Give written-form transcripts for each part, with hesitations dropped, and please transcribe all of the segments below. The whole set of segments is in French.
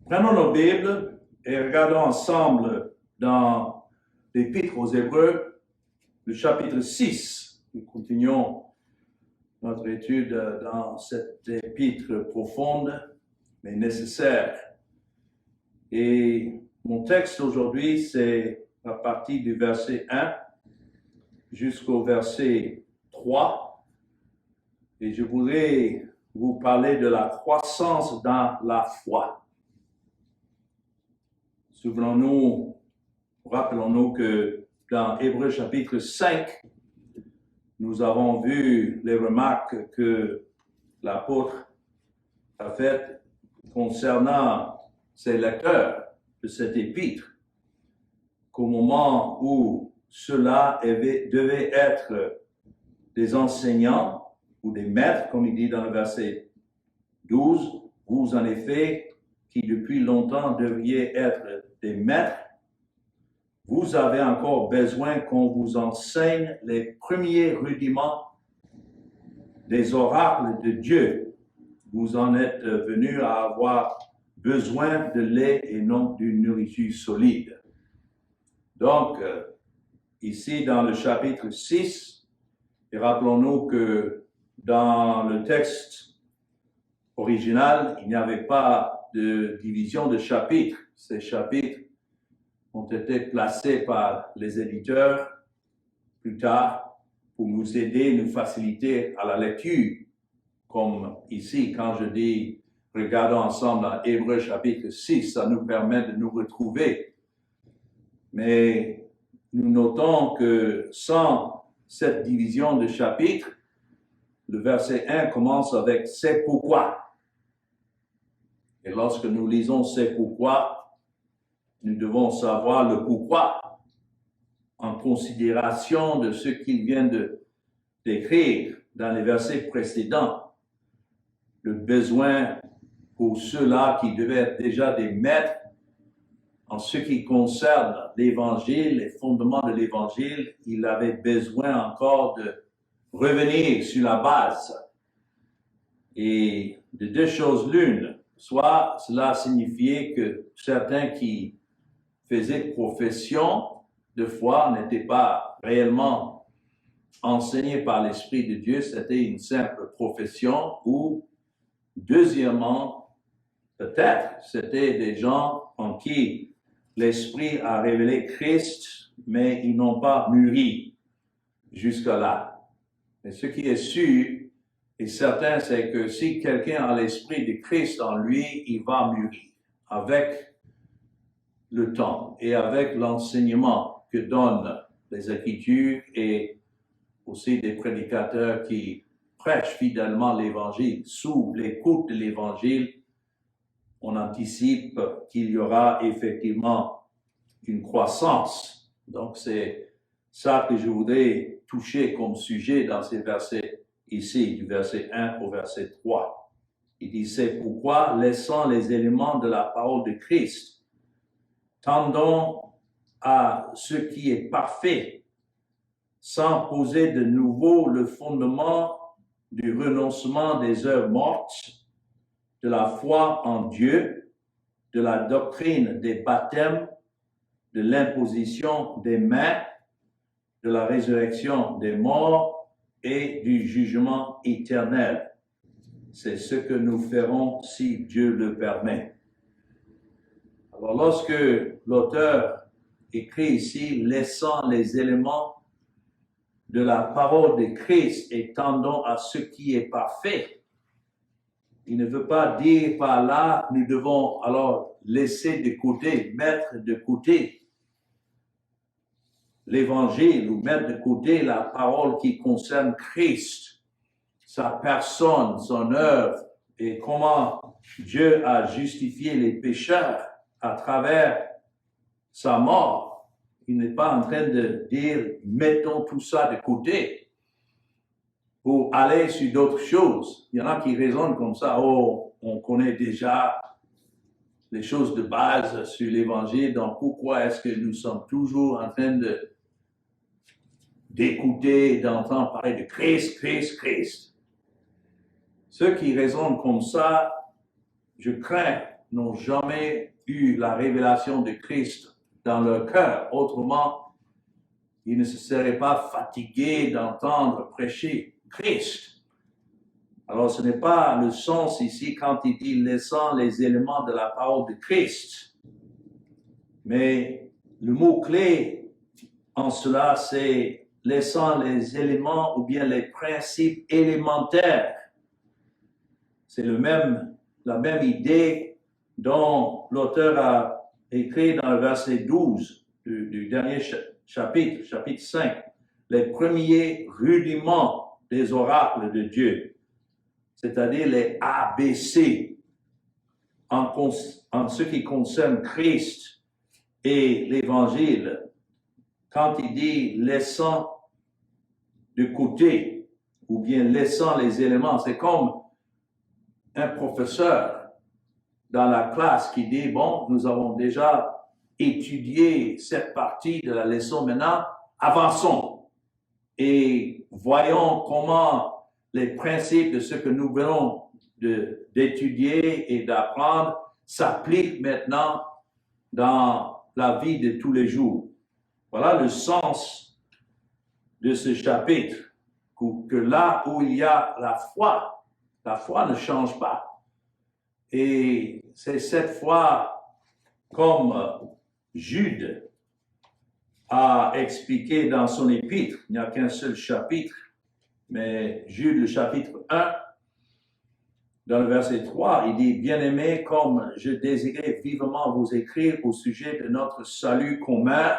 Prenons nos Bibles et regardons ensemble dans l'Épître aux Hébreux, le chapitre 6. Nous continuons notre étude dans cette épître profonde, mais nécessaire. Et mon texte aujourd'hui, c'est à partir du verset 1 jusqu'au verset 3. Et je voudrais vous parler de la croissance dans la foi. Souvenons-nous, rappelons-nous que dans Hébreux chapitre 5, nous avons vu les remarques que l'apôtre a faites concernant ses lecteurs de cette épître, qu'au moment où ceux-là devaient être des enseignants ou des maîtres, comme il dit dans le verset 12, vous en effet, qui depuis longtemps devriez être des maîtres, vous avez encore besoin qu'on vous enseigne les premiers rudiments des oracles de Dieu. Vous en êtes venus à avoir besoin de lait et non d'une nourriture solide. Donc, ici dans le chapitre 6, et rappelons-nous que dans le texte original, il n'y avait pas de division de chapitres. Ces chapitres ont été placés par les éditeurs plus tard pour nous aider, nous faciliter à la lecture. Comme ici, quand je dis regardons ensemble dans Hébreux chapitre 6, ça nous permet de nous retrouver. Mais nous notons que sans cette division de chapitres, le verset 1 commence avec « c'est pourquoi ». Et lorsque nous lisons « c'est pourquoi », nous devons savoir le pourquoi en considération de ce qu'il vient d'écrire dans les versets précédents. Le besoin pour ceux-là qui devaient être déjà des maîtres en ce qui concerne l'Évangile, les fondements de l'Évangile, il avait besoin encore de revenir sur la base. Et de deux choses l'une, soit cela signifiait que certains qui faisaient profession de foi n'étaient pas réellement enseignés par l'Esprit de Dieu, c'était une simple profession, ou deuxièmement, peut-être c'était des gens en qui l'Esprit a révélé Christ, mais ils n'ont pas mûri jusque-là. Mais ce qui est sûr et certain, c'est que si quelqu'un a l'Esprit de Christ en lui, il va mûrir avec le temps et avec l'enseignement que donnent les Écritures et aussi des prédicateurs qui prêchent fidèlement l'Évangile. Sous l'écoute de l'Évangile, on anticipe qu'il y aura effectivement une croissance. Donc c'est ça que je voudrais toucher comme sujet dans ces versets ici, du verset 1 au verset 3. Il dit, c'est pourquoi, laissant les éléments de la parole de Christ, tendons à ce qui est parfait, sans poser de nouveau le fondement du renoncement des œuvres mortes, de la foi en Dieu, de la doctrine des baptêmes, de l'imposition des mains, de la résurrection des morts et du jugement éternel. C'est ce que nous ferons si Dieu le permet. Alors, lorsque l'auteur écrit ici, laissant les éléments de la parole de Christ et tendons à ce qui est parfait, il ne veut pas dire par là, nous devons alors laisser de côté, mettre de côté l'Évangile ou mettre de côté la parole qui concerne Christ, sa personne, son œuvre et comment Dieu a justifié les pécheurs à travers sa mort. Il n'est pas en train de dire mettons tout ça de côté pour aller sur d'autres choses. Il y en a qui raisonnent comme ça, oh, on connaît déjà les choses de base sur l'Évangile, donc pourquoi est-ce que nous sommes toujours en train d'écouter, d'entendre parler de Christ, Christ, Christ. Ceux qui raisonnent comme ça, je crains n'ont jamais eu la révélation de Christ dans leur cœur. Autrement, ils ne se seraient pas fatigués d'entendre prêcher Christ. Alors, ce n'est pas le sens ici quand il dit laissant les éléments de la parole de Christ. Mais le mot-clé en cela, c'est laissant les éléments ou bien les principes élémentaires. C'est la même idée dont l'auteur a écrit dans le verset 12 du dernier chapitre 5, les premiers rudiments des oracles de Dieu, c'est-à-dire les ABC en ce qui concerne Christ et l'Évangile. Quand il dit laissant de côté ou bien laissant les éléments, c'est comme un professeur dans la classe qui dit, bon, nous avons déjà étudié cette partie de la leçon, maintenant, avançons et voyons comment les principes de ce que nous venons d'étudier et d'apprendre s'appliquent maintenant dans la vie de tous les jours. Voilà le sens de ce chapitre, que là où il y a la foi ne change pas. Et c'est cette foi, comme Jude a expliqué dans son épître, il n'y a qu'un seul chapitre, mais Jude, le chapitre 1, dans le verset 3, il dit « Bien-aimés, comme je désirais vivement vous écrire au sujet de notre salut commun »,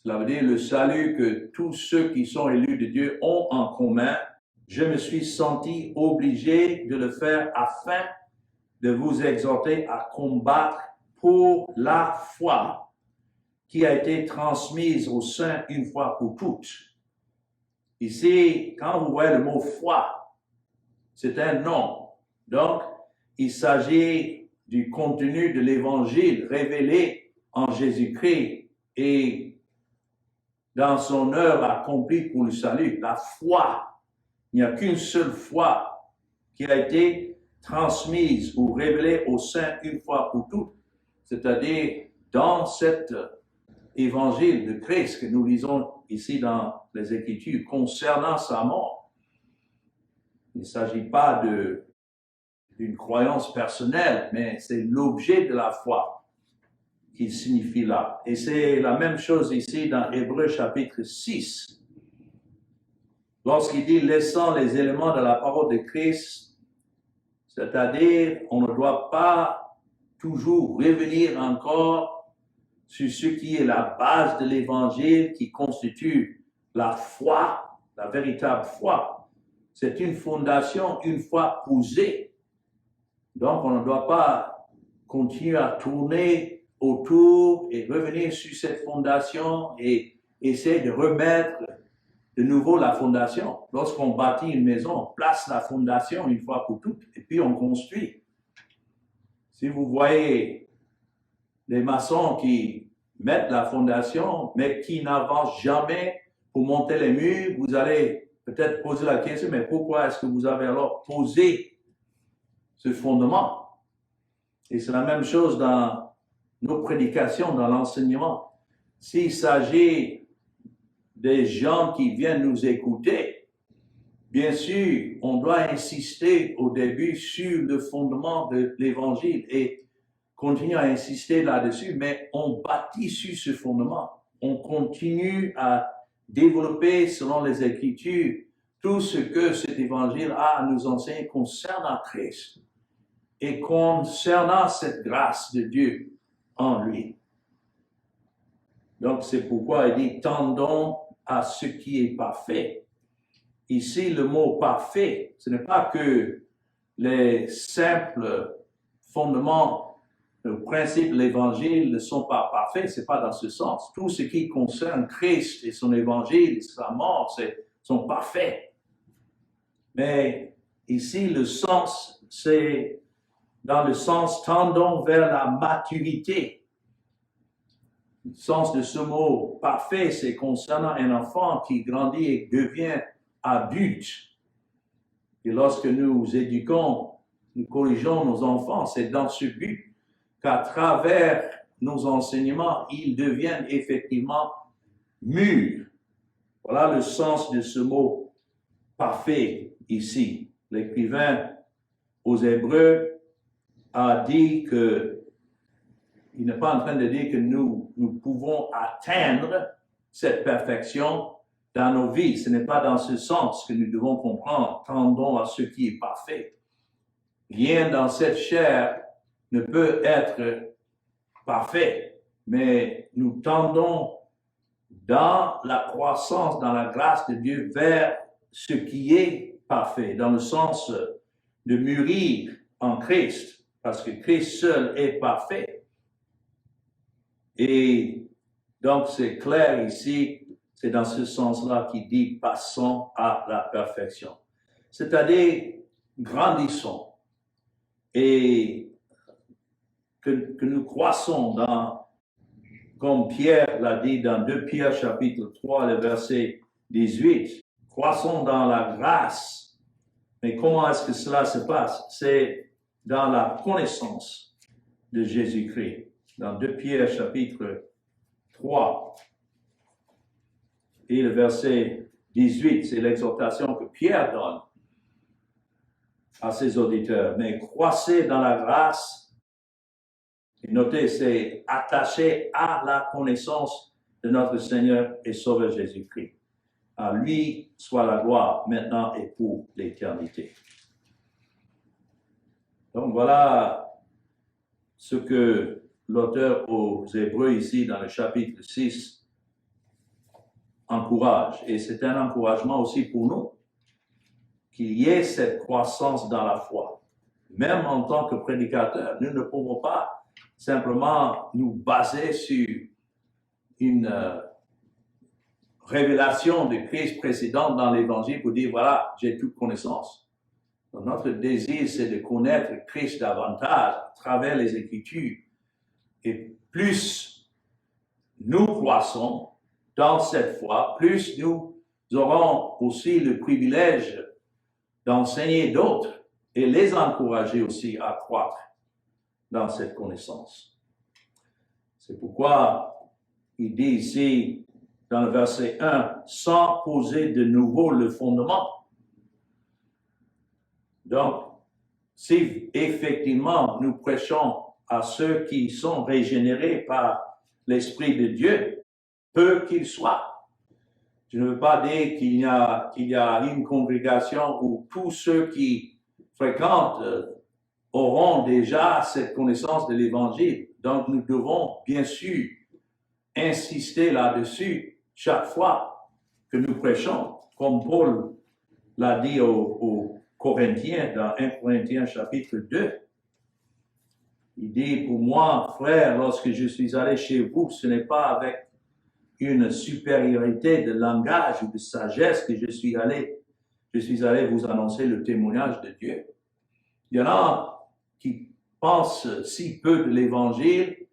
cela veut dire le salut que tous ceux qui sont élus de Dieu ont en commun, je me suis senti obligé de le faire afin de vous exhorter à combattre pour la foi qui a été transmise aux saints une fois pour toutes. Ici, quand vous voyez le mot foi, c'est un nom. Donc, il s'agit du contenu de l'évangile révélé en Jésus-Christ et dans son œuvre accomplie pour le salut. La foi, il n'y a qu'une seule foi qui a été transmise ou révélée aux saints une fois pour toutes, c'est-à-dire dans cet évangile de Christ que nous lisons ici dans les Écritures concernant sa mort. Il ne s'agit pas d'une croyance personnelle, mais c'est l'objet de la foi qui signifie là. Et c'est la même chose ici dans Hébreux chapitre 6. Lorsqu'il dit « laissant les éléments de la parole de Christ », c'est-à-dire on ne doit pas toujours revenir encore sur ce qui est la base de l'évangile qui constitue la foi, la véritable foi. C'est une fondation une fois posée. Donc on ne doit pas continuer à tourner autour et revenir sur cette fondation et essayer de remettre de nouveau la fondation. Lorsqu'on bâtit une maison, on place la fondation une fois pour toutes et puis on construit. Si vous voyez les maçons qui mettent la fondation mais qui n'avancent jamais pour monter les murs, vous allez peut-être poser la question, mais pourquoi est-ce que vous avez alors posé ce fondement? Et c'est la même chose dans nos prédications, dans l'enseignement. S'il s'agit des gens qui viennent nous écouter, bien sûr, on doit insister au début sur le fondement de l'Évangile et continuer à insister là-dessus, mais on bâtit sur ce fondement. On continue à développer selon les Écritures tout ce que cet Évangile a à nous enseigner concernant Christ et concernant cette grâce de Dieu en lui. Donc, c'est pourquoi il dit « tendons à ce qui est parfait ». Ici, le mot « parfait », ce n'est pas que les simples fondements, le principe de l'Évangile ne sont pas parfaits, ce n'est pas dans ce sens. Tout ce qui concerne Christ et son Évangile et sa mort, sont parfaits. Mais ici, le sens, c'est dans le sens « tendons vers la maturité ». Le sens de ce mot « parfait », c'est concernant un enfant qui grandit et devient adulte. Et lorsque nous éduquons, nous corrigeons nos enfants, c'est dans ce but qu'à travers nos enseignements, ils deviennent effectivement mûrs. Voilà le sens de ce mot parfait ici. L'écrivain aux Hébreux a dit que, il n'est pas en train de dire que nous pouvons atteindre cette perfection dans nos vies. Ce n'est pas dans ce sens que nous devons comprendre. Tendons à ce qui est parfait. Rien dans cette chair ne peut être parfait, mais nous tendons dans la croissance, dans la grâce de Dieu, vers ce qui est parfait, dans le sens de mûrir en Christ, parce que Christ seul est parfait. Et donc, c'est clair ici, c'est dans ce sens-là qu'il dit « passons à la perfection ». C'est-à-dire, grandissons et que nous croissons dans, comme Pierre l'a dit dans 2 Pierre chapitre 3, le verset 18, croissons dans la grâce. Mais comment est-ce que cela se passe? C'est dans la connaissance de Jésus-Christ. Dans 2 Pierre chapitre 3 et le verset 18, c'est l'exhortation que Pierre donne à ses auditeurs. Mais croissez dans la grâce. Et notez, c'est attaché à la connaissance de notre Seigneur et Sauveur Jésus-Christ. À lui soit la gloire maintenant et pour l'éternité. Donc voilà ce que l'auteur aux Hébreux ici dans le chapitre 6 encourage. Et c'est un encouragement aussi pour nous qu'il y ait cette croissance dans la foi. Même en tant que prédicateurs, nous ne pouvons pas simplement nous baser sur une révélation de Christ précédente dans l'Évangile pour dire, voilà, j'ai toute connaissance. Donc, notre désir, c'est de connaître Christ davantage à travers les Écritures. Et plus nous croissons dans cette foi, plus nous aurons aussi le privilège d'enseigner d'autres et les encourager aussi à croître dans cette connaissance. C'est pourquoi il dit ici, dans le verset 1, sans poser de nouveau le fondement. Donc, si effectivement nous prêchons à ceux qui sont régénérés par l'Esprit de Dieu, peu qu'ils soient, je ne veux pas dire qu'il y a une congrégation où tous ceux qui fréquentent auront déjà cette connaissance de l'Évangile. Donc, nous devons bien sûr insister là-dessus chaque fois que nous prêchons, comme Paul l'a dit aux Corinthiens, dans 1 Corinthiens chapitre 2. Il dit, pour moi, frère, lorsque je suis allé chez vous, ce n'est pas avec une supériorité de langage ou de sagesse que je suis allé vous annoncer le témoignage de Dieu. Il y en a qui pensent si peu de l'Évangile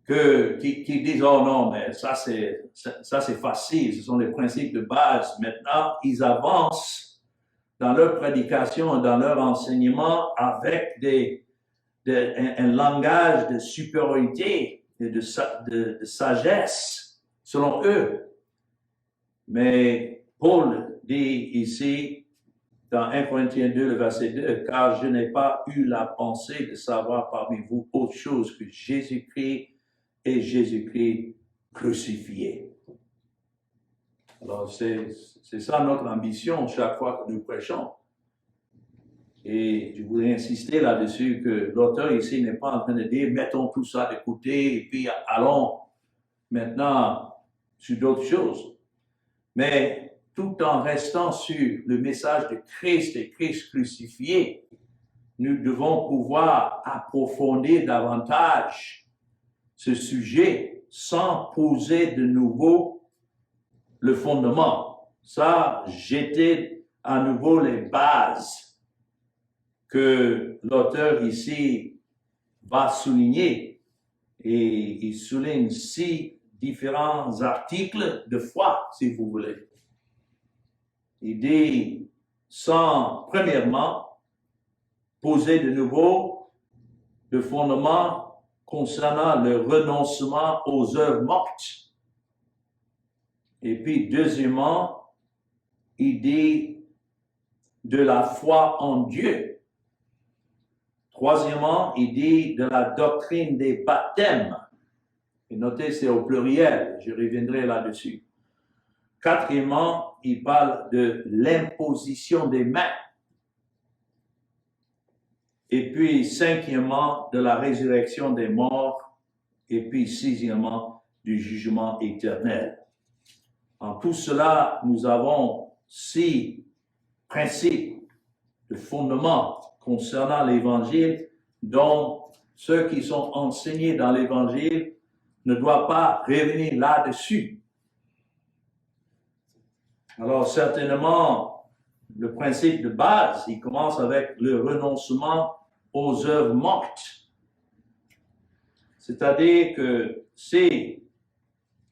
qui disent, oh non, mais ça c'est facile, ce sont les principes de base. Maintenant, ils avancent dans leur prédication et dans leur enseignement avec un langage de supériorité et de sagesse, selon eux. Mais Paul dit ici, dans 1 Corinthiens 2, le verset 2, « Car je n'ai pas eu la pensée de savoir parmi vous autre chose que Jésus-Christ et Jésus-Christ crucifié. » Alors, c'est ça notre ambition chaque fois que nous prêchons. Et je voudrais insister là-dessus que l'auteur ici n'est pas en train de dire « mettons tout ça de côté et puis allons maintenant sur d'autres choses. » Mais tout en restant sur le message de Christ et Christ crucifié, nous devons pouvoir approfondir davantage ce sujet sans poser de nouveau le fondement. Ça, jeter à nouveau les bases que l'auteur ici va souligner. Et il souligne 6 différents articles de foi, si vous voulez. Il dit, premièrement, poser de nouveau le fondement concernant le renoncement aux œuvres mortes. Et puis, deuxièmement, il dit de la foi en Dieu. Troisièmement, il dit de la doctrine des baptêmes. Et notez, c'est au pluriel, je reviendrai là-dessus. Quatrièmement, il parle de l'imposition des mains. Et puis, cinquièmement, de la résurrection des morts. Et puis, sixièmement, du jugement éternel. En tout cela, nous avons 6 principes de fondement concernant l'Évangile, dont ceux qui sont enseignés dans l'Évangile ne doivent pas revenir là-dessus. Alors, certainement, le principe de base, il commence avec le renoncement aux œuvres mortes. C'est-à-dire que si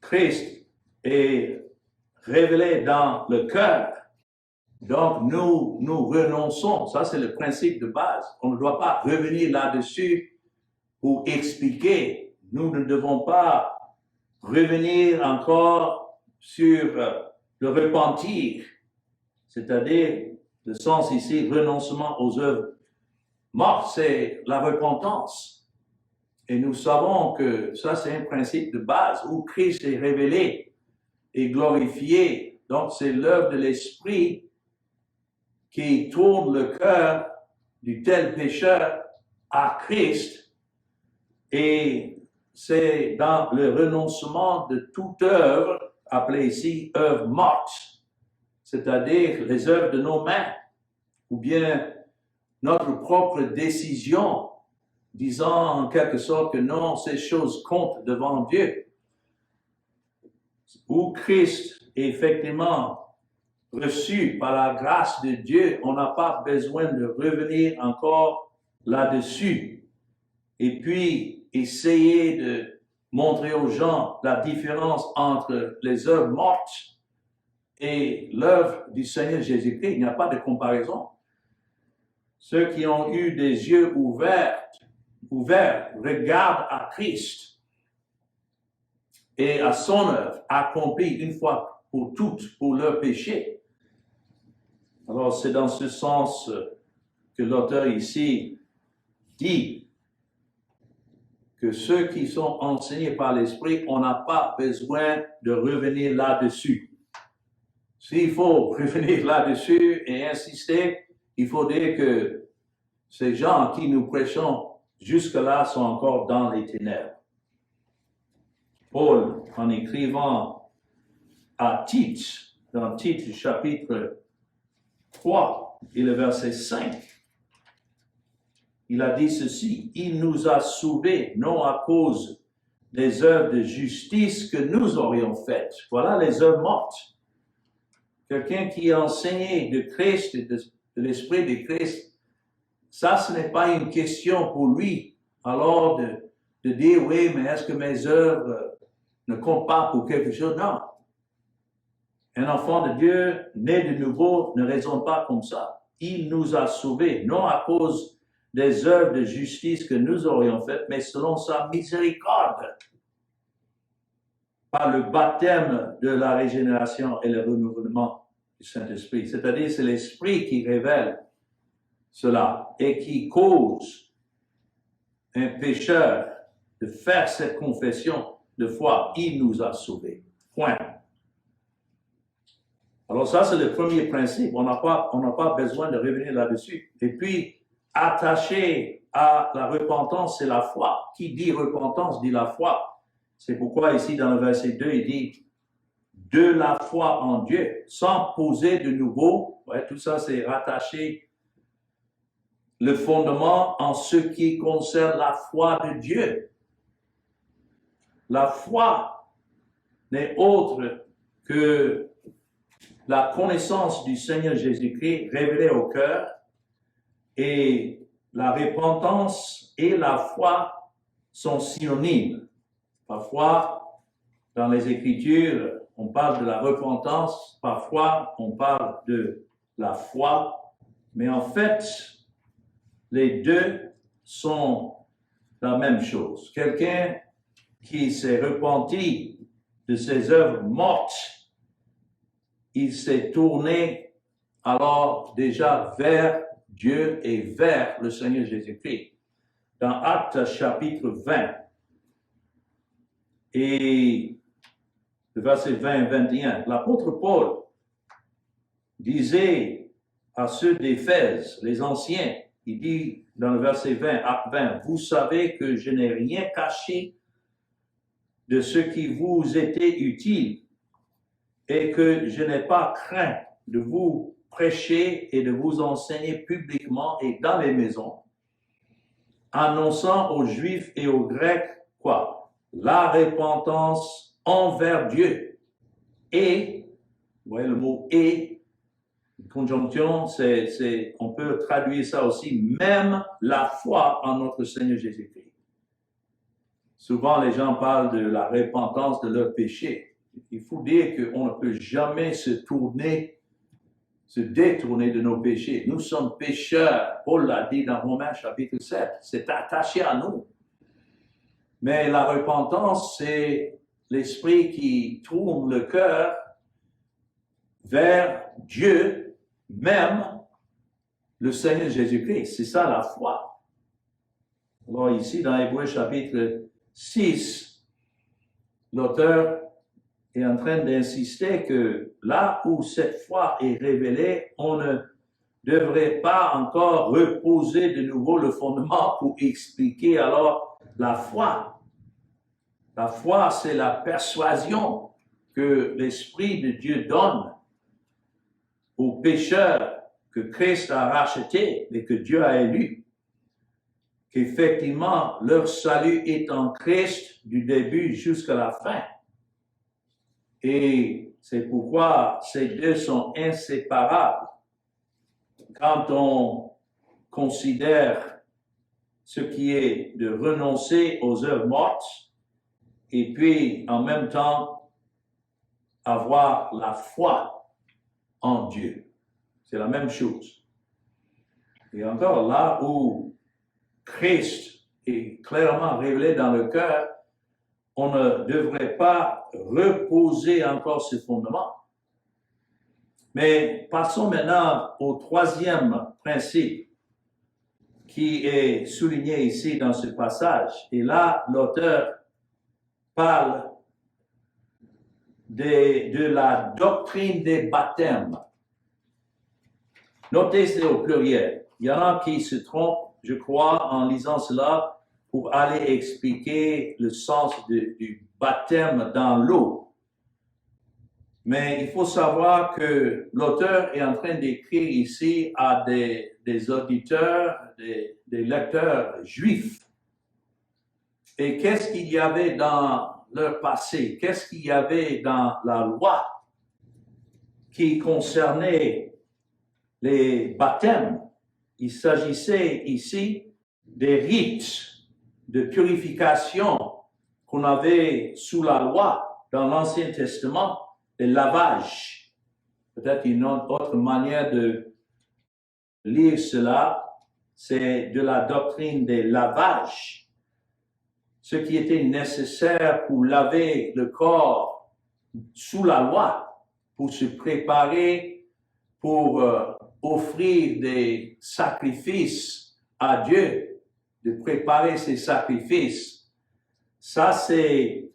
Christ est révélé dans le cœur, donc nous renonçons. Ça, c'est le principe de base. On ne doit pas revenir là-dessus pour expliquer. Nous ne devons pas revenir encore sur le repentir, c'est-à-dire le sens ici, renoncement aux œuvres mortes, c'est la repentance. Et nous savons que ça, c'est un principe de base où Christ est révélé et glorifié. Donc, c'est l'œuvre de l'Esprit qui tourne le cœur du tel pécheur à Christ. Et c'est dans le renoncement de toute œuvre, appelée ici œuvre morte, c'est-à-dire les œuvres de nos mains, ou bien notre propre décision, disant en quelque sorte que non, ces choses comptent devant Dieu. Où Christ est effectivement reçu par la grâce de Dieu, on n'a pas besoin de revenir encore là-dessus. Et puis, essayer de montrer aux gens la différence entre les œuvres mortes et l'œuvre du Seigneur Jésus-Christ. Il n'y a pas de comparaison. Ceux qui ont eu des yeux ouverts regardent à Christ et à son œuvre accomplie une fois pour toutes pour leur péché. Alors, c'est dans ce sens que l'auteur ici dit que ceux qui sont enseignés par l'Esprit, on n'a pas besoin de revenir là-dessus. S'il faut revenir là-dessus et insister, il faut dire que ces gens à qui nous prêchons jusque-là sont encore dans les ténèbres. Paul, en écrivant à Tite, dans Tite chapitre 3 et le verset 5, il a dit ceci: il nous a sauvés, non à cause des œuvres de justice que nous aurions faites. Voilà les œuvres mortes. Quelqu'un qui est enseigné de Christ et de l'Esprit de Christ, ça, ce n'est pas une question pour lui, alors de dire, oui, mais est-ce que mes œuvres ne comptent pas pour quelque chose? Non. Un enfant de Dieu, né de nouveau, ne raisonne pas comme ça. Il nous a sauvés, non à cause des œuvres de justice que nous aurions faites, mais selon sa miséricorde, par le baptême de la régénération et le renouvellement du Saint-Esprit. C'est-à-dire, c'est l'Esprit qui révèle cela et qui cause un pécheur de faire cette confession de foi. Il nous a sauvés. Point. Alors ça, c'est le premier principe. On n'a pas besoin de revenir là-dessus. Et puis, attaché à la repentance, c'est la foi. Qui dit repentance dit la foi. C'est pourquoi ici, dans le verset 2, il dit de la foi en Dieu, sans poser de nouveau. Ouais, tout ça, c'est rattaché le fondement en ce qui concerne la foi de Dieu. La foi n'est autre que la connaissance du Seigneur Jésus-Christ révélée au cœur, et la repentance et la foi sont synonymes. Parfois, dans les Écritures, on parle de la repentance, parfois on parle de la foi, mais en fait, les deux sont la même chose. Quelqu'un qui s'est repenti de ses œuvres mortes, il s'est tourné alors déjà vers Dieu et vers le Seigneur Jésus-Christ. Dans Actes chapitre 20 et le verset 20 et 21, l'apôtre Paul disait à ceux d'Éphèse, les anciens, il dit dans le verset 20, Acte 20, « Vous savez que je n'ai rien caché de ce qui vous était utile et que je n'ai pas craint de vous prêcher et de vous enseigner publiquement et dans les maisons, annonçant aux Juifs et aux Grecs, quoi? La repentance envers Dieu. Et, vous voyez le mot « et », conjonction, on peut traduire ça aussi, même la foi en notre Seigneur Jésus-Christ. Souvent, les gens parlent de la repentance de leurs péchés. Il faut dire qu'on ne peut jamais se détourner de nos péchés. Nous sommes pécheurs. Paul l'a dit dans Romains chapitre 7. C'est attaché à nous. Mais la repentance, c'est l'esprit qui tourne le cœur vers Dieu, même le Seigneur Jésus-Christ. C'est ça la foi. Alors ici, dans Hébreux chapitre 6, l'auteur est en train d'insister que là où cette foi est révélée, on ne devrait pas encore reposer de nouveau le fondement pour expliquer alors la foi. La foi, c'est la persuasion que l'Esprit de Dieu donne aux pécheurs que Christ a rachetés et que Dieu a élus, qu'effectivement leur salut est en Christ du début jusqu'à la fin. Et c'est pourquoi ces deux sont inséparables. Quand on considère ce qui est de renoncer aux œuvres mortes et puis en même temps avoir la foi en Dieu. C'est la même chose. Et encore là où Christ est clairement révélé dans le cœur, on ne devrait pas reposer encore ce fondement. Mais passons maintenant au troisième principe qui est souligné ici dans ce passage. Et là, l'auteur parle de la doctrine des baptêmes. Notez, c'est au pluriel. Il y en a qui se trompent, je crois, en lisant cela, pour aller expliquer le sens du baptême dans l'eau. Mais il faut savoir que l'auteur est en train d'écrire ici à des auditeurs, des lecteurs juifs. Et qu'est-ce qu'il y avait dans leur passé? Qu'est-ce qu'il y avait dans la loi qui concernait les baptêmes? Il s'agissait ici des rites de purification qu'on avait sous la loi dans l'Ancien Testament, les lavages. Peut-être une autre manière de lire cela, c'est de la doctrine des lavages. Ce qui était nécessaire pour laver le corps sous la loi, pour se préparer, pour offrir des sacrifices à Dieu, de préparer ces sacrifices. Ça, c'est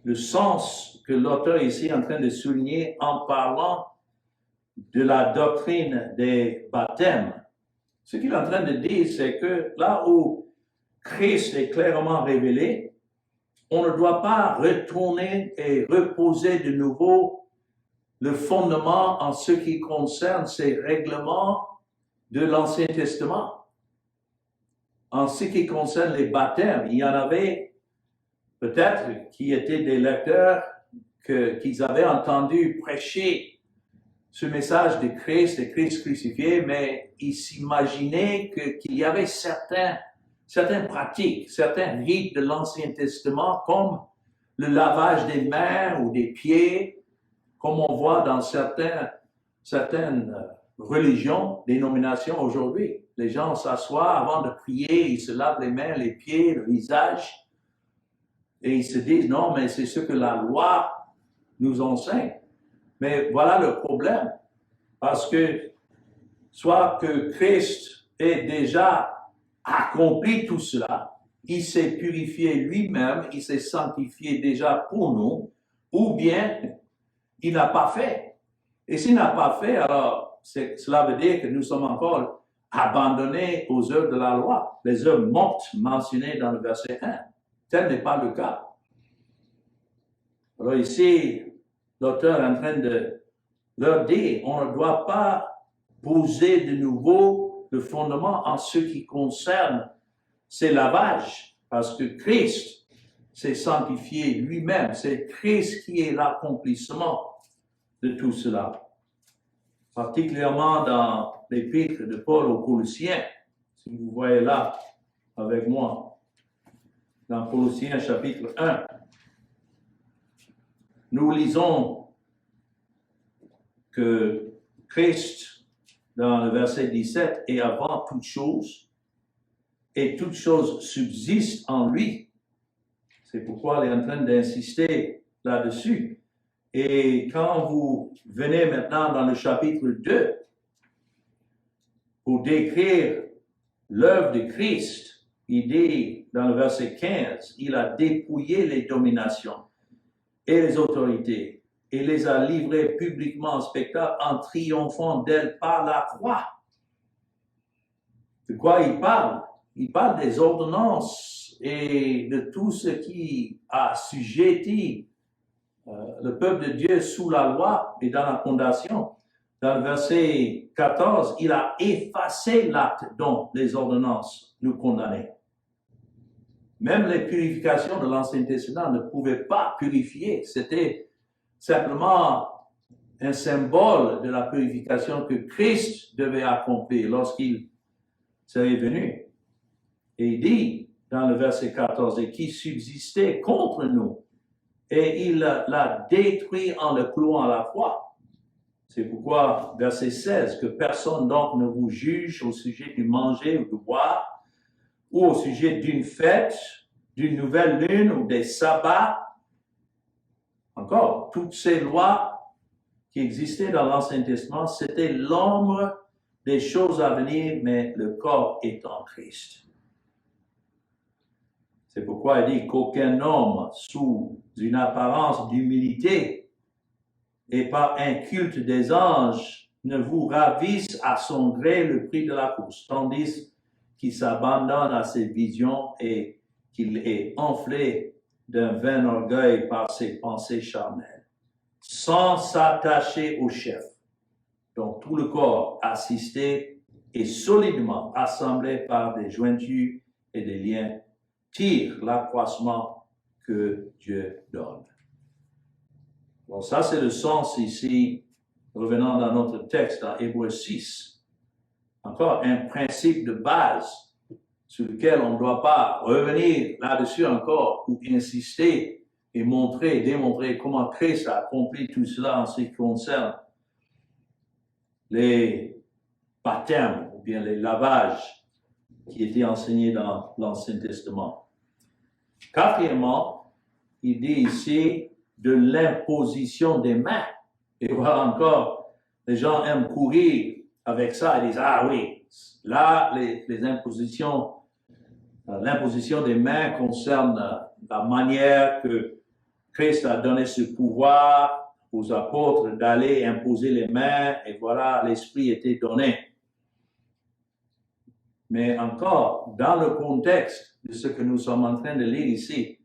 le sens que l'auteur ici est en train de souligner en parlant de la doctrine des baptêmes. Ce qu'il est en train de dire, c'est que là où Christ est clairement révélé, on ne doit pas retourner et reposer de nouveau le fondement en ce qui concerne ces règlements de l'Ancien Testament. En ce qui concerne les baptêmes, il y en avait peut-être qui étaient des lecteurs qu'ils avaient entendu prêcher ce message de Christ crucifié, mais ils s'imaginaient qu'il y avait certaines pratiques, certains rites de l'Ancien Testament, comme le lavage des mains ou des pieds, comme on voit dans certaines religions, dénominations aujourd'hui. Les gens s'assoient avant de prier, ils se lavent les mains, les pieds, le visage, et ils se disent, non, mais c'est ce que la loi nous enseigne. Mais voilà le problème, parce que soit que Christ ait déjà accompli tout cela, il s'est purifié lui-même, il s'est sanctifié déjà pour nous, ou bien il n'a pas fait. Et s'il n'a pas fait, alors cela veut dire que nous sommes encore abandonnés aux œuvres de la loi, les œuvres mortes mentionnées dans le verset 1. Tel n'est pas le cas. Alors ici, l'auteur est en train de leur dire, on ne doit pas poser de nouveau le fondement en ce qui concerne ces lavages, parce que Christ s'est sanctifié lui-même. C'est Christ qui est l'accomplissement de tout cela. Particulièrement dans l'épître de Paul aux Colossiens, si vous voyez là avec moi, dans Colossiens chapitre 1, nous lisons que Christ, dans le verset 17, est avant toute chose, et toute chose subsiste en lui. C'est pourquoi il est en train d'insister là-dessus. Et quand vous venez maintenant dans le chapitre 2, pour décrire l'œuvre de Christ, il dit dans le verset 15, il a dépouillé les dominations et les autorités et les a livrées publiquement en spectacle en triomphant d'elles par la croix. De quoi il parle? Il parle des ordonnances et de tout ce qui a assujetti le peuple de Dieu sous la loi et dans la condamnation. Dans le verset 14, il a effacé l'acte dont les ordonnances nous condamnaient. Même les purifications de l'Ancien Testament ne pouvaient pas purifier. C'était simplement un symbole de la purification que Christ devait accomplir lorsqu'il serait venu. Et il dit dans le verset 14, et qui subsistait contre nous, et il l'a détruit en le clouant à la croix. C'est pourquoi, verset 16, que personne donc ne vous juge au sujet du manger ou du boire, ou au sujet d'une fête, d'une nouvelle lune ou des sabbats. Encore, toutes ces lois qui existaient dans l'Ancien Testament, c'était l'ombre des choses à venir, mais le corps est en Christ. C'est pourquoi il dit qu'aucun homme, sous une apparence d'humilité et par un culte des anges, ne vous ravisse à son gré le prix de la course, tandis qu'il s'abandonne à ses visions et qu'il est enflé d'un vain orgueil par ses pensées charnelles, sans s'attacher au chef, dont tout le corps assisté et solidement assemblé par des jointures et des liens tire l'accroissement que Dieu donne. Bon, ça c'est le sens ici, revenant dans notre texte, dans Hébreux 6. Encore un principe de base sur lequel on ne doit pas revenir là-dessus encore ou insister et montrer, démontrer comment Christ a accompli tout cela en ce qui concerne les baptêmes ou bien les lavages qui étaient enseignés dans l'Ancien Testament. Quatrièmement, il dit ici de l'imposition des mains. Et voilà encore, les gens aiment courir avec ça. Ils disent, ah oui, là, les impositions, l'imposition des mains concerne la manière que Christ a donné ce pouvoir aux apôtres d'aller imposer les mains, et voilà, l'Esprit était donné. Mais encore, dans le contexte de ce que nous sommes en train de lire ici,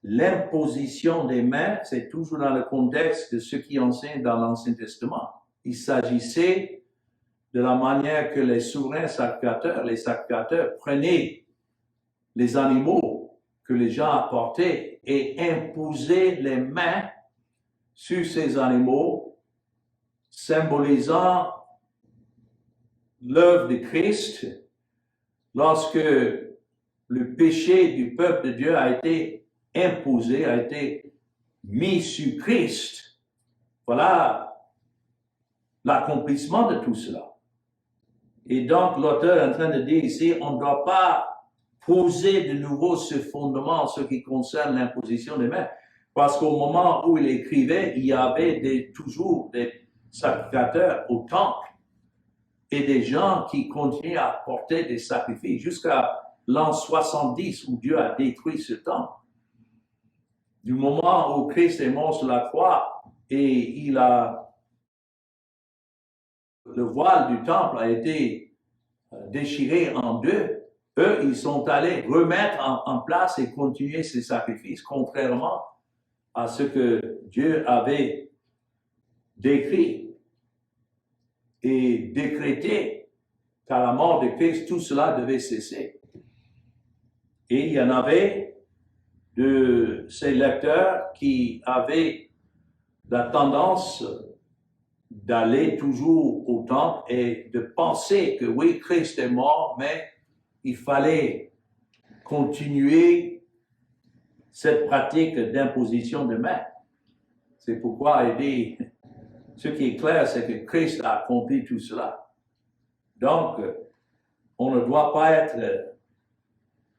l'imposition des mains, c'est toujours dans le contexte de ce qui enseigne dans l'Ancien Testament. Il s'agissait de la manière que les souverains sacrificateurs, les sacrificateurs prenaient les animaux que les gens apportaient et imposaient les mains sur ces animaux, symbolisant l'œuvre de Christ lorsque le péché du peuple de Dieu a été imposé, a été mis sur Christ. Voilà l'accomplissement de tout cela. Et donc, l'auteur est en train de dire ici, on ne doit pas poser de nouveau ce fondement en ce qui concerne l'imposition des mains. Parce qu'au moment où il écrivait, il y avait toujours des sacrificateurs au temple et des gens qui continuaient à apporter des sacrifices jusqu'à l'an 70 où Dieu a détruit ce temple. Du moment où Christ est mort sur la croix et le voile du temple a été déchiré en deux, eux, ils sont allés remettre en place et continuer ces sacrifices, contrairement à ce que Dieu avait décrit et décrété qu'à la mort de Christ, tout cela devait cesser. Et il y en avait de ces lecteurs qui avaient la tendance d'aller toujours au temple et de penser que oui, Christ est mort, mais il fallait continuer cette pratique d'imposition de main. C'est pourquoi il dit, ce qui est clair, c'est que Christ a accompli tout cela. Donc, on ne doit pas être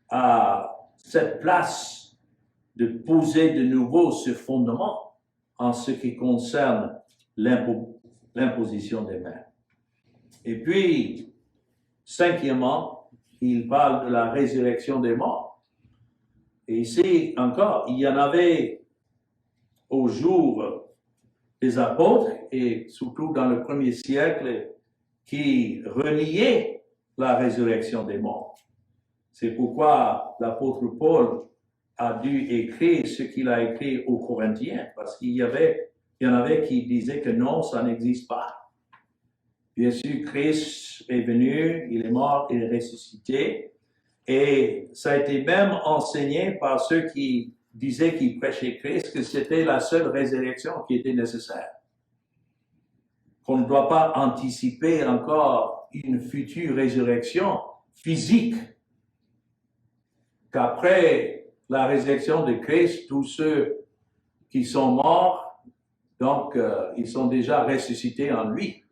à cette place de poser de nouveau ce fondement en ce qui concerne l'imposition des mains. Et puis, cinquièmement, il parle de la résurrection des morts. Et ici, encore, il y en avait au jour des apôtres, et surtout dans le premier siècle, qui reniaient la résurrection des morts. C'est pourquoi l'apôtre Paul a dû écrire ce qu'il a écrit aux Corinthiens, parce qu'il y en avait qui disaient que non, ça n'existe pas. Bien sûr, Christ est venu, il est mort, il est ressuscité, et ça a été même enseigné par ceux qui disaient qu'ils prêchaient Christ, que c'était la seule résurrection qui était nécessaire. Qu'on ne doit pas anticiper encore une future résurrection physique, qu'après la résurrection de Christ, tous ceux qui sont morts, donc ils sont déjà ressuscités en lui.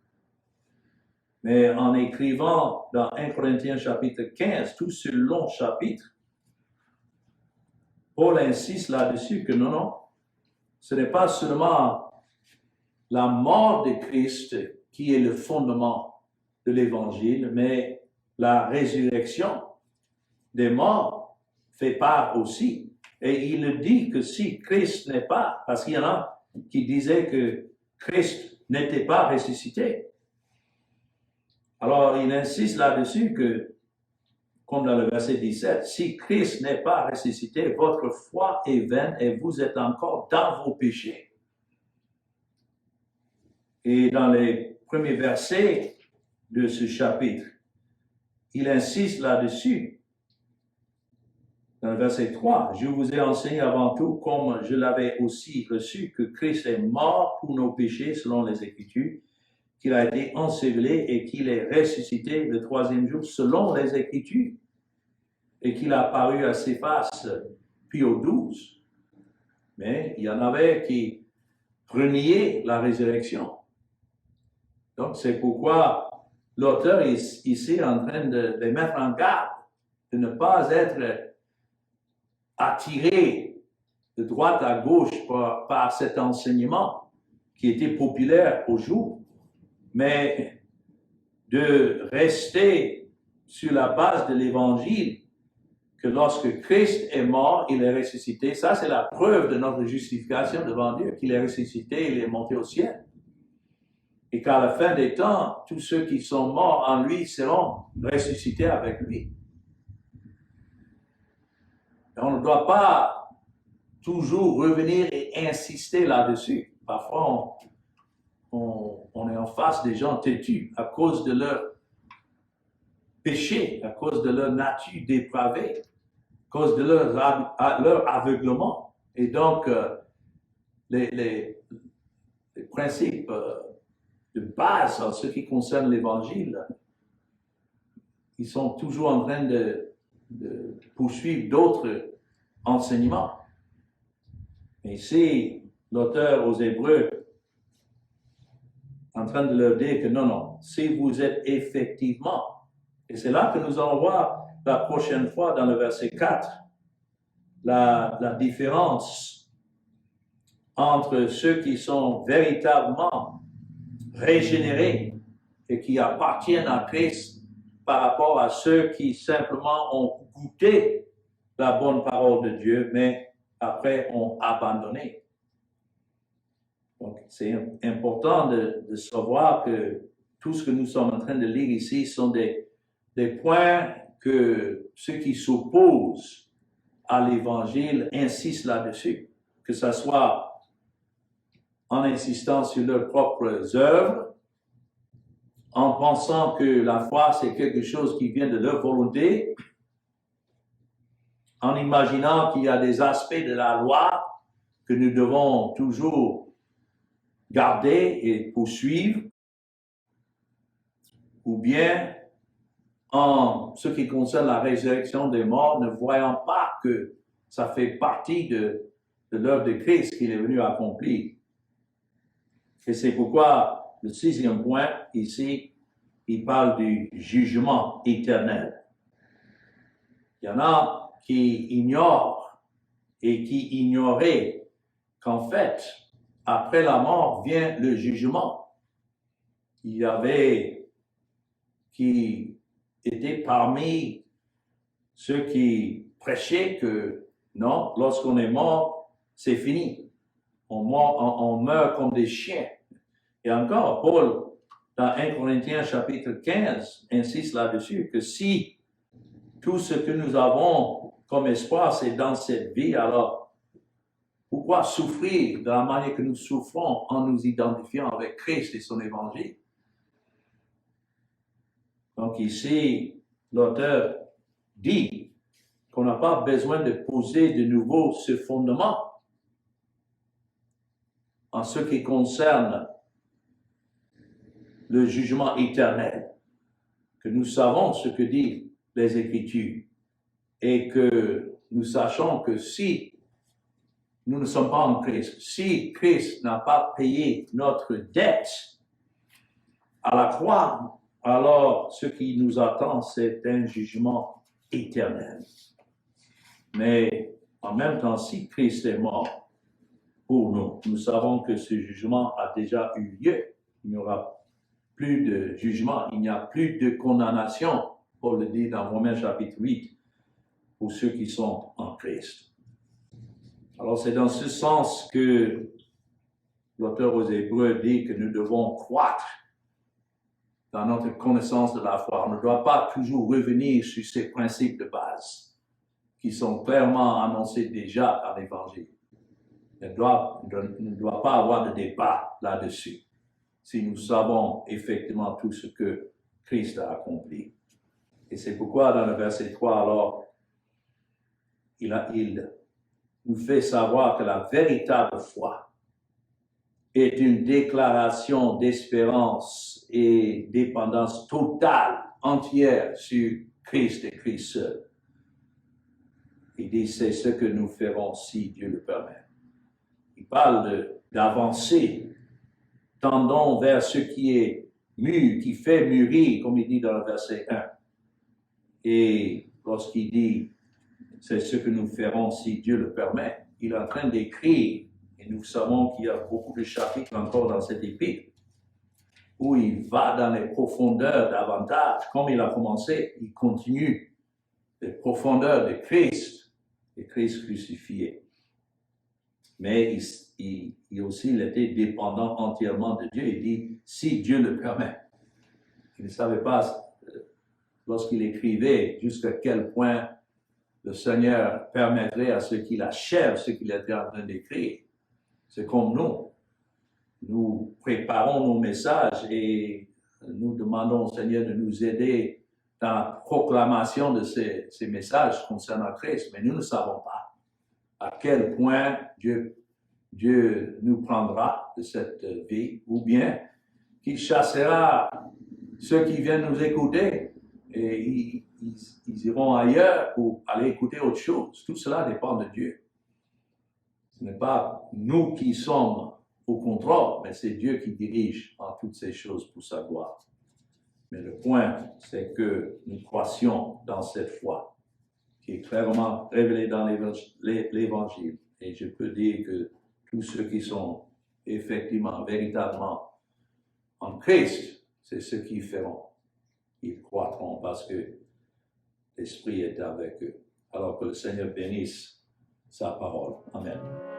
Mais en écrivant dans 1 Corinthiens chapitre 15, tout ce long chapitre, Paul insiste là-dessus que non, ce n'est pas seulement la mort de Christ qui est le fondement de l'Évangile, mais la résurrection des morts fait part aussi. Et il le dit que si Christ n'est pas, parce qu'il y en a qui disaient que Christ n'était pas ressuscité. Alors, il insiste là-dessus que, comme dans le verset 17, si Christ n'est pas ressuscité, votre foi est vaine et vous êtes encore dans vos péchés. Et dans les premiers versets de ce chapitre, il insiste là-dessus. Dans le verset 3, je vous ai enseigné avant tout, comme je l'avais aussi reçu, que Christ est mort pour nos péchés selon les Écritures, qu'il a été enseveli et qu'il est ressuscité le troisième jour selon les Écritures, et qu'il a apparu à Céphas, puis aux 12. Mais il y en avait qui reniaient la résurrection. Donc c'est pourquoi l'auteur est ici en train de les mettre en garde, de ne pas être attiré de droite à gauche par cet enseignement qui était populaire au jour, mais de rester sur la base de l'Évangile, que lorsque Christ est mort, il est ressuscité. Ça, c'est la preuve de notre justification devant Dieu, qu'il est ressuscité, il est monté au ciel. Et qu'à la fin des temps, tous ceux qui sont morts en lui seront ressuscités avec lui. Et on ne doit pas toujours revenir et insister là-dessus. Parfois, on est en face des gens têtus à cause de leur péché, à cause de leur nature dépravée, à cause de leur aveuglement. Et donc, les principes de base en ce qui concerne l'Évangile, ils sont toujours en train de poursuivre d'autres enseignements. Et ici, l'auteur aux Hébreux en train de leur dire que non, si vous êtes effectivement, et c'est là que nous allons voir la prochaine fois dans le verset 4, la différence entre ceux qui sont véritablement régénérés et qui appartiennent à Christ par rapport à ceux qui simplement ont goûté la bonne parole de Dieu, mais après ont abandonné. Donc, c'est important de savoir que tout ce que nous sommes en train de lire ici sont des points que ceux qui s'opposent à l'Évangile insistent là-dessus, que ce soit en insistant sur leurs propres œuvres, en pensant que la foi, c'est quelque chose qui vient de leur volonté, en imaginant qu'il y a des aspects de la loi que nous devons toujours garder et poursuivre, ou bien en ce qui concerne la résurrection des morts, ne voyant pas que ça fait partie de l'œuvre de Christ qu'il est venu accomplir. Et c'est pourquoi le 6e point ici, il parle du jugement éternel. Il y en a qui ignorent et qui ignoraient qu'en fait, après la mort vient le jugement. Il y avait qui étaient parmi ceux qui prêchaient que non, lorsqu'on est mort, c'est fini. On meurt comme des chiens. Et encore, Paul, dans 1 Corinthiens chapitre 15, insiste là-dessus, que si tout ce que nous avons comme espoir, c'est dans cette vie, alors pourquoi souffrir de la manière que nous souffrons en nous identifiant avec Christ et son évangile? Donc ici, l'auteur dit qu'on n'a pas besoin de poser de nouveau ce fondement en ce qui concerne le jugement éternel, que nous savons ce que disent les Écritures et que nous sachons que si nous ne sommes pas en Christ, si Christ n'a pas payé notre dette à la croix, alors ce qui nous attend, c'est un jugement éternel. Mais en même temps, si Christ est mort pour nous, nous savons que ce jugement a déjà eu lieu. Il n'y aura plus de jugement, il n'y a plus de condamnation, Paul le dit dans Romains chapitre 8, pour ceux qui sont en Christ. Alors c'est dans ce sens que l'auteur aux Hébreux dit que nous devons croître dans notre connaissance de la foi. On ne doit pas toujours revenir sur ces principes de base qui sont clairement annoncés déjà dans l'Évangile. Il ne doit pas avoir de débat là-dessus si nous savons effectivement tout ce que Christ a accompli. Et c'est pourquoi dans le verset 3, alors, il nous fait savoir que la véritable foi est une déclaration d'espérance et dépendance totale, entière sur Christ et Christ seul. Il dit, c'est ce que nous ferons si Dieu le permet. Il parle d'avancer, tendons vers ce qui est mûr, qui fait mûrir, comme il dit dans le verset 1. Et lorsqu'il dit, c'est ce que nous ferons si Dieu le permet, il est en train d'écrire, et nous savons qu'il y a beaucoup de chapitres encore dans cette épître, où il va dans les profondeurs davantage. Comme il a commencé, il continue les profondeurs de Christ crucifié. Mais il aussi, il était dépendant entièrement de Dieu. Il dit, si Dieu le permet. Il ne savait pas, lorsqu'il écrivait, jusqu'à quel point le Seigneur permettrait à ceux qui achèvent ce qu'il était en train d'écrire. C'est comme nous. Nous préparons nos messages et nous demandons au Seigneur de nous aider dans la proclamation de ces messages concernant Christ. Mais nous ne savons pas à quel point Dieu nous prendra de cette vie, ou bien qu'il chassera ceux qui viennent nous écouter et ils iront ailleurs pour aller écouter autre chose. Tout cela dépend de Dieu. Ce n'est pas nous qui sommes au contrôle, mais c'est Dieu qui dirige en toutes ces choses pour sa gloire. Mais le point, c'est que nous croissions dans cette foi qui est clairement révélée dans l'Évangile. Et je peux dire que tous ceux qui sont effectivement, véritablement en Christ, c'est ce qu'ils feront. Ils croîtront parce que l'Esprit est avec eux. Alors que le Seigneur bénisse sa parole. Amen.